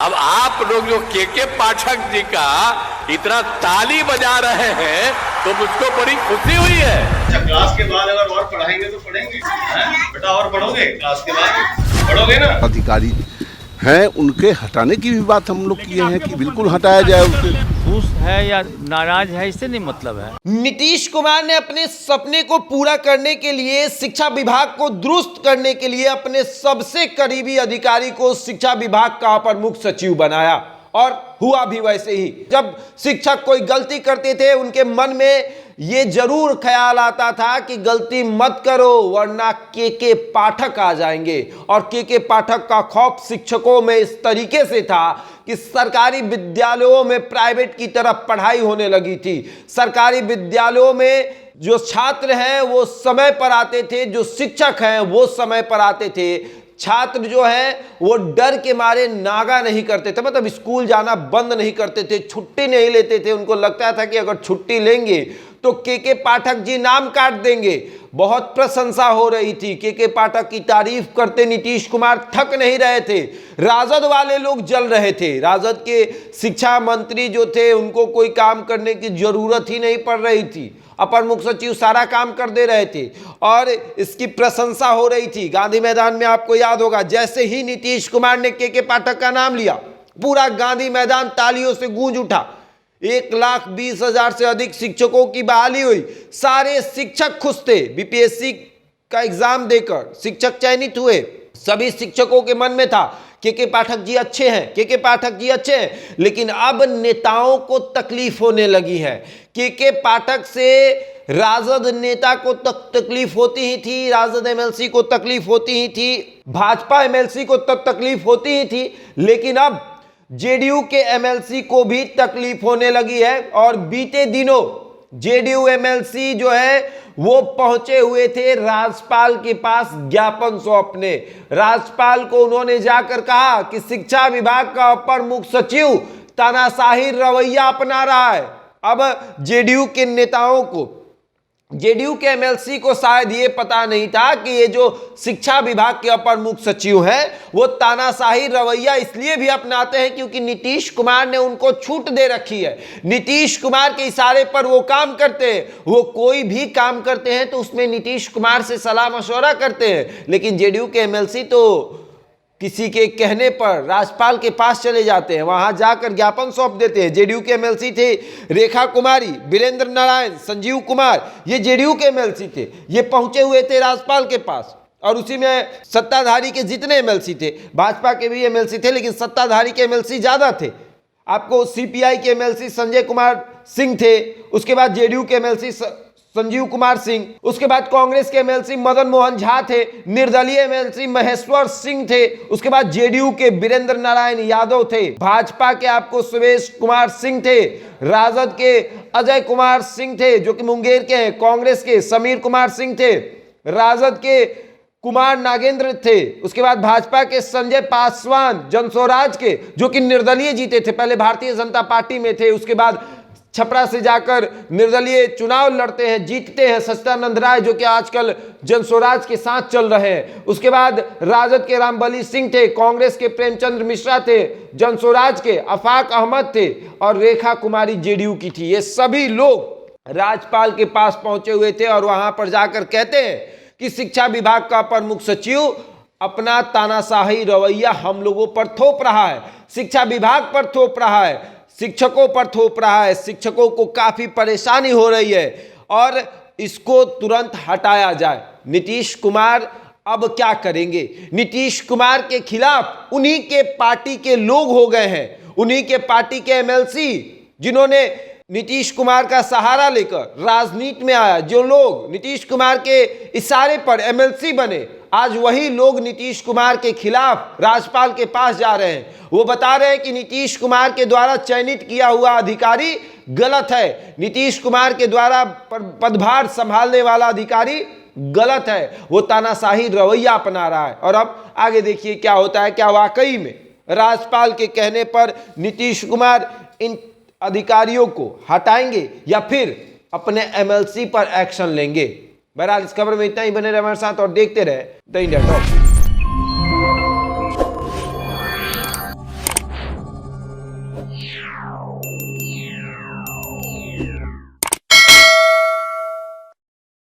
अब आप लोग जो के पाठक जी का इतना ताली बजा रहे हैं तो मुझको बड़ी खुशी हुई है। अच्छा, क्लास के बाद अगर और पढ़ाएंगे तो पढ़ेंगे बेटा, और पढ़ोगे क्लास के बाद पढ़ोगे ना। अधिकारी हैं उनके हटाने की भी बात हम लोग किए हैं कि बिल्कुल हटाया जाए उसे। खुश है या नाराज है इससे नहीं मतलब है। नीतीश कुमार ने अपने सपने को पूरा करने के लिए, शिक्षा विभाग को दुरुस्त करने के लिए अपने सबसे करीबी अधिकारी को शिक्षा विभाग का अपर मुख्य सचिव बनाया और हुआ भी वैसे ही। जब शिक्षक कोई गलती करते थे उनके मन में ये जरूर ख्याल आता था कि गलती मत करो वरना के पाठक आ जाएंगे। और के पाठक का खौफ शिक्षकों में इस तरीके से था कि सरकारी विद्यालयों में प्राइवेट की तरफ पढ़ाई होने लगी थी। सरकारी विद्यालयों में जो छात्र हैं वो समय पर आते थे, जो शिक्षक हैं वो समय पर आते थे। छात्र जो है वो डर के मारे नागा नहीं करते थे, मतलब स्कूल जाना बंद नहीं करते थे, छुट्टी नहीं लेते थे। उनको लगता था कि अगर छुट्टी लेंगे तो के पाठक जी नाम काट देंगे। बहुत प्रशंसा हो रही थी, के पाठक की तारीफ करते नीतीश कुमार थक नहीं रहे थे। राजद वाले लोग जल रहे थे। राजद के शिक्षा मंत्री जो थे उनको कोई काम करने की जरूरत ही नहीं पड़ रही थी, अपर मुख्य सचिव सारा काम कर दे रहे थे और इसकी प्रशंसा हो रही थी। गांधी मैदान में आपको याद होगा, जैसे ही नीतीश कुमार ने के पाठक का नाम लिया पूरा गांधी मैदान तालियों से गूंज उठा। 1,20,000 से अधिक शिक्षकों की बहाली हुई। सारे शिक्षक खुश थे। बीपीएससी का एग्जाम देकर शिक्षक चयनित हुए। सभी शिक्षकों के मन में था के पाठक जी अच्छे हैं, के पाठक जी अच्छे हैं। लेकिन अब नेताओं को तकलीफ होने लगी है। के पाठक से राजद नेता को तकलीफ होती ही थी, राजद एमएलसी को तकलीफ होती ही थी, भाजपा एमएलसी को तकलीफ होती ही थी। लेकिन अब जेडीयू के एमएलसी को भी तकलीफ होने लगी है। और बीते दिनों जेडीयू एमएलसी जो है वो पहुंचे हुए थे राज्यपाल के पास ज्ञापन सौंपने। राज्यपाल को उन्होंने जाकर कहा कि शिक्षा विभाग का अपर मुख्य सचिव तानाशाही रवैया अपना रहा है। अब जेडीयू के नेताओं को, जेडीयू के एमएलसी को शायद ये पता नहीं था कि ये जो शिक्षा विभाग के अपर मुख्य सचिव हैं वो तानाशाही रवैया इसलिए भी अपनाते हैं क्योंकि नीतीश कुमार ने उनको छूट दे रखी है। नीतीश कुमार के इशारे पर वो काम करते हैं। वो कोई भी काम करते हैं तो उसमें नीतीश कुमार से सलाह मशवरा करते हैं। लेकिन जेडीयू के एमएलसी तो किसी के कहने पर राज्यपाल के पास चले जाते हैं, वहां जाकर ज्ञापन सौंप देते हैं। जेडीयू के एमएलसी थे रेखा कुमारी, वीरेंद्र नारायण, संजीव कुमार, ये जेडीयू के एमएलसी थे। ये पहुंचे हुए थे राज्यपाल के पास और उसी में सत्ताधारी के जितने एमएलसी थे, भाजपा के भी एमएलसी थे लेकिन सत्ताधारी के एमएलसी ज्यादा थे। आपको सीपीआई के एमएलसी संजय कुमार सिंह थे, उसके बाद जेडीयू के एमएलसी संजीव कुमार सिंह, उसके बाद कांग्रेस के एमएलसी मदन मोहन झा थे, निर्दलीय एमएलसी महेश्वर सिंह थे, उसके बाद जेडीयू के वीरेंद्र नारायण यादव थे, भाजपा के आपको सुरेश कुमार सिंह थे, राजद के अजय कुमार सिंह थे जो कि मुंगेर के हैं, कांग्रेस के समीर कुमार सिंह थे, राजद के कुमार नागेंद्र थे, उसके बाद भाजपा के संजय पासवान जनस्वराज के जो कि निर्दलीय जीते थे, पहले भारतीय जनता पार्टी में थे, उसके बाद छपरा से जाकर निर्दलीय चुनाव लड़ते हैं, जीतते हैं, सच्चिदानंद राय जो कि आजकल जनस्वराज के साथ चल रहे हैं। उसके बाद राजद के रामबली सिंह थे, कांग्रेस के प्रेमचंद्र मिश्रा थे, जनस्वराज के आफाक अहमद थे और रेखा कुमारी जेडीयू की थी। ये सभी लोग राज्यपाल के पास पहुंचे हुए थे और वहां पर जाकर कहते हैं कि शिक्षा विभाग का अपर मुख्य सचिव अपना तानाशाही रवैया हम लोगों पर थोप रहा है, शिक्षा विभाग पर थोप रहा है, शिक्षकों पर थोप रहा है। शिक्षकों को काफी परेशानी हो रही है और इसको तुरंत हटाया जाए। नीतीश कुमार अब क्या करेंगे? नीतीश कुमार के खिलाफ उन्हीं के पार्टी के लोग हो गए हैं, उन्हीं के पार्टी के एमएलसी जिन्होंने नीतीश कुमार का सहारा लेकर राजनीति में आया, जो लोग नीतीश कुमार के इशारे पर एमएलसी बने, आज वही लोग नीतीश कुमार के खिलाफ राज्यपाल के पास जा रहे हैं। वो बता रहे हैं कि नीतीश कुमार के द्वारा चयनित किया हुआ अधिकारी गलत है, नीतीश कुमार के द्वारा पदभार संभालने वाला अधिकारी गलत है, वो तानाशाही रवैया अपना रहा है। और अब आगे देखिए क्या होता है। क्या वाकई में राज्यपाल के कहने पर नीतीश कुमार इन अधिकारियों को हटाएंगे या फिर अपने एमएलसी पर एक्शन लेंगे? बहरहाल इस खबर में इतना ही। बने रहे हमारे साथ और देखते रहे द इंडिया टॉक। है।